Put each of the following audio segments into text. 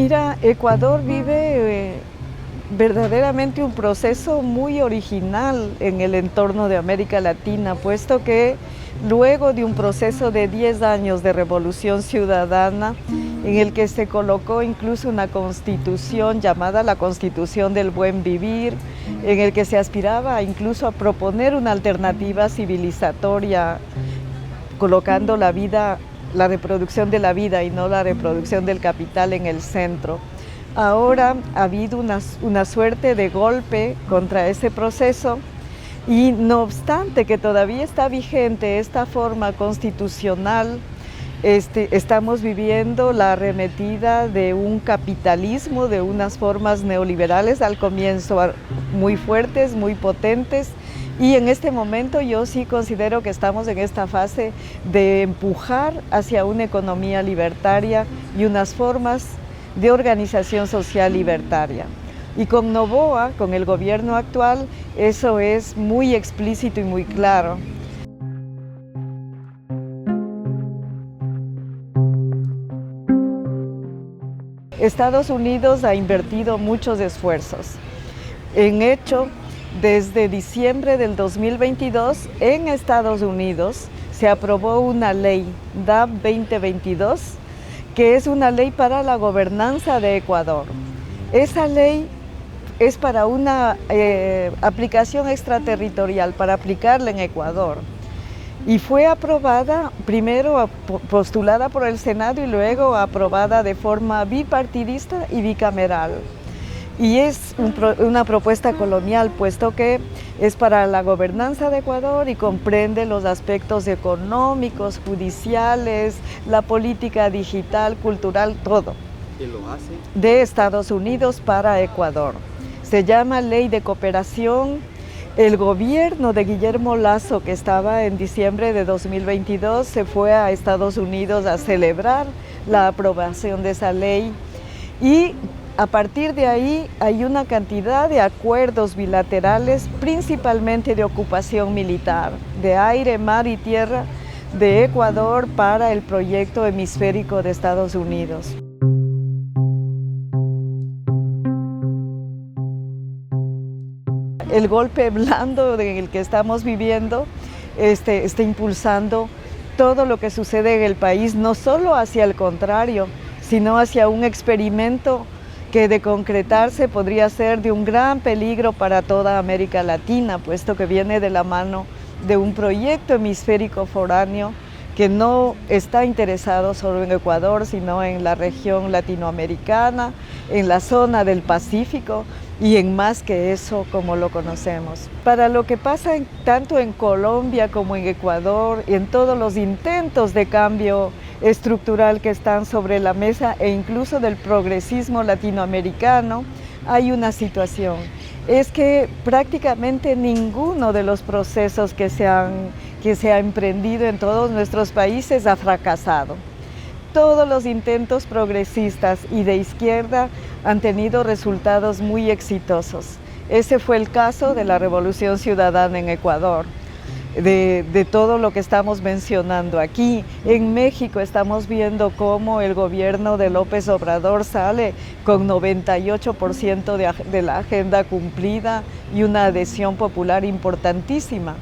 Mira, Ecuador vive verdaderamente un proceso muy original en el entorno de América Latina, puesto que luego de un proceso de 10 años de revolución ciudadana, en el que se colocó incluso una constitución llamada la Constitución del Buen Vivir, en el que se aspiraba incluso a proponer una alternativa civilizatoria, colocando la vida, la reproducción de la vida y no la reproducción del capital en el centro. Ahora ha habido una suerte de golpe contra ese proceso y no obstante que todavía está vigente esta forma constitucional, estamos viviendo la arremetida de un capitalismo, de unas formas neoliberales al comienzo muy fuertes, muy potentes, y en este momento yo sí considero que estamos en esta fase de empujar hacia una economía libertaria y unas formas de organización social libertaria. Y con Noboa, con el gobierno actual, eso es muy explícito y muy claro. Estados Unidos ha invertido muchos esfuerzos. En hecho, desde diciembre del 2022, en Estados Unidos se aprobó una ley, DAB 2022, que es una ley para la gobernanza de Ecuador. Esa ley es para una aplicación extraterritorial, para aplicarla en Ecuador. Y fue aprobada, primero postulada por el Senado y luego aprobada de forma bipartidista y bicameral. Y es una propuesta colonial, puesto que es para la gobernanza de Ecuador y comprende los aspectos económicos, judiciales, la política digital, cultural, todo. ¿Quién lo hace? De Estados Unidos para Ecuador. Se llama Ley de Cooperación. El gobierno de Guillermo Lasso, que estaba en diciembre de 2022, se fue a Estados Unidos a celebrar la aprobación de esa ley y a partir de ahí hay una cantidad de acuerdos bilaterales, principalmente de ocupación militar, de aire, mar y tierra de Ecuador para el proyecto hemisférico de Estados Unidos. El golpe blando en el que estamos viviendo está impulsando todo lo que sucede en el país, no solo hacia el contrario, sino hacia un experimento que de concretarse podría ser de un gran peligro para toda América Latina, puesto que viene de la mano de un proyecto hemisférico foráneo que no está interesado solo en Ecuador, sino en la región latinoamericana, en la zona del Pacífico y en más que eso como lo conocemos. Para lo que pasa tanto en Colombia como en Ecuador y en todos los intentos de cambio estructural que están sobre la mesa e incluso del progresismo latinoamericano, hay una situación. Es que prácticamente ninguno de los procesos que se ha emprendido en todos nuestros países ha fracasado. Todos los intentos progresistas y de izquierda han tenido resultados muy exitosos. Ese fue el caso de la Revolución Ciudadana en Ecuador, de todo lo que estamos mencionando aquí. En México estamos viendo cómo el gobierno de López Obrador sale con 98% de la agenda cumplida y una adhesión popular importantísima.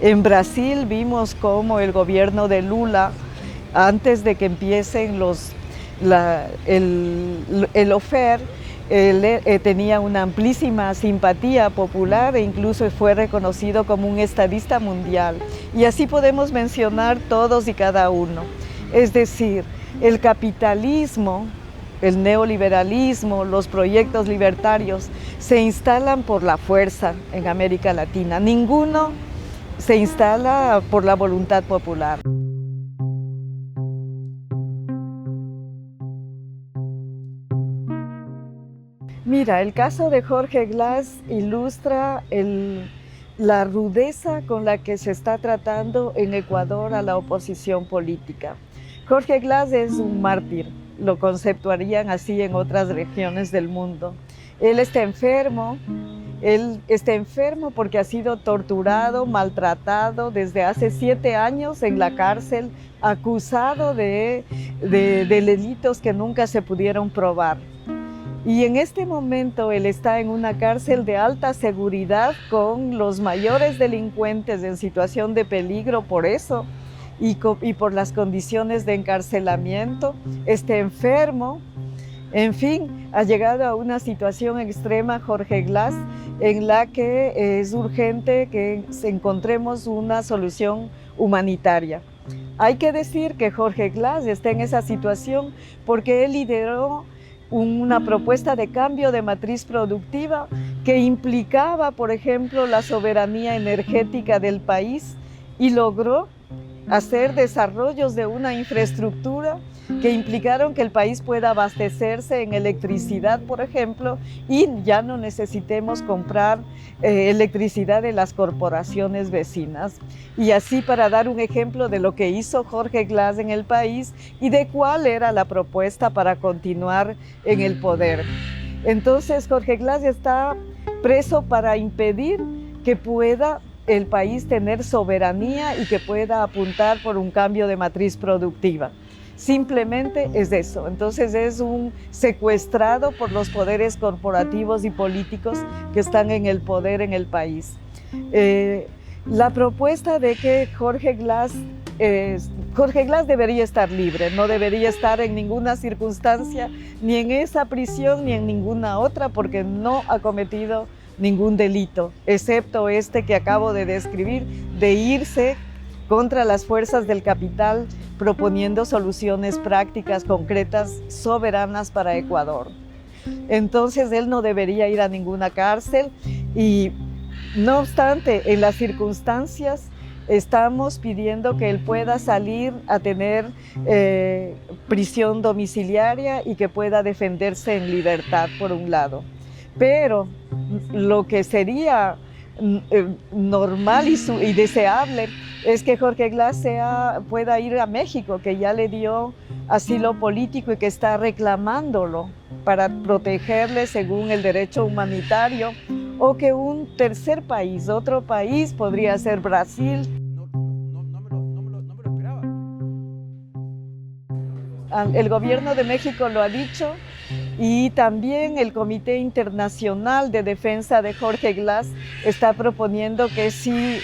En Brasil vimos cómo el gobierno de Lula, antes de que empiecen el OFER, tenía una amplísima simpatía popular e incluso fue reconocido como un estadista mundial. Y así podemos mencionar todos y cada uno. Es decir, el capitalismo, el neoliberalismo, los proyectos libertarios se instalan por la fuerza en América Latina. Ninguno se instala por la voluntad popular. Mira, el caso de Jorge Glass ilustra la rudeza con la que se está tratando en Ecuador a la oposición política. Jorge Glass es un mártir, lo conceptuarían así en otras regiones del mundo. Él está enfermo porque ha sido torturado, maltratado desde hace 7 años en la cárcel, acusado de delitos que nunca se pudieron probar. Y en este momento él está en una cárcel de alta seguridad con los mayores delincuentes en situación de peligro por eso y por las condiciones de encarcelamiento. Está enfermo. En fin, ha llegado a una situación extrema Jorge Glass en la que es urgente que encontremos una solución humanitaria. Hay que decir que Jorge Glass está en esa situación porque él lideró una propuesta de cambio de matriz productiva que implicaba, por ejemplo, la soberanía energética del país y logró hacer desarrollos de una infraestructura que implicaron que el país pueda abastecerse en electricidad, por ejemplo, y ya no necesitemos comprar electricidad de las corporaciones vecinas. Y así, para dar un ejemplo de lo que hizo Jorge Glass en el país y de cuál era la propuesta para continuar en el poder. Entonces, Jorge Glass está preso para impedir que pueda el país tener soberanía y que pueda apuntar por un cambio de matriz productiva. Simplemente es eso. Entonces es un secuestrado por los poderes corporativos y políticos que están en el poder en el país. La propuesta de que Jorge Glass debería estar libre, no debería estar en ninguna circunstancia, ni en esa prisión ni en ninguna otra, porque no ha cometido ningún delito, excepto este que acabo de describir, de irse contra las fuerzas del capital proponiendo soluciones prácticas, concretas, soberanas para Ecuador. Entonces él no debería ir a ninguna cárcel y, no obstante, en las circunstancias estamos pidiendo que él pueda salir a tener prisión domiciliaria y que pueda defenderse en libertad, por un lado. Pero lo que sería normal y deseable es que Jorge Glass pueda ir a México, que ya le dio asilo político y que está reclamándolo para protegerle según el derecho humanitario, o que un tercer país, otro país, podría ser Brasil. No me lo esperaba. El gobierno de México lo ha dicho, y también el Comité Internacional de Defensa de Jorge Glass está proponiendo que si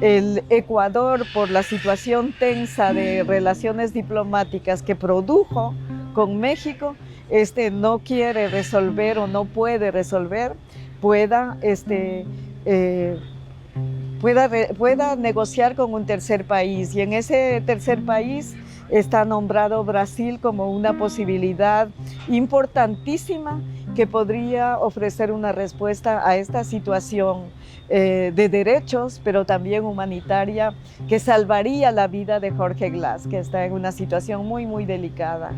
el Ecuador, por la situación tensa de relaciones diplomáticas que produjo con México, no quiere resolver o no puede resolver, pueda negociar con un tercer país, y en ese tercer país está nombrado Brasil como una posibilidad importantísima que podría ofrecer una respuesta a esta situación de derechos, pero también humanitaria, que salvaría la vida de Jorge Glass, que está en una situación muy, muy delicada.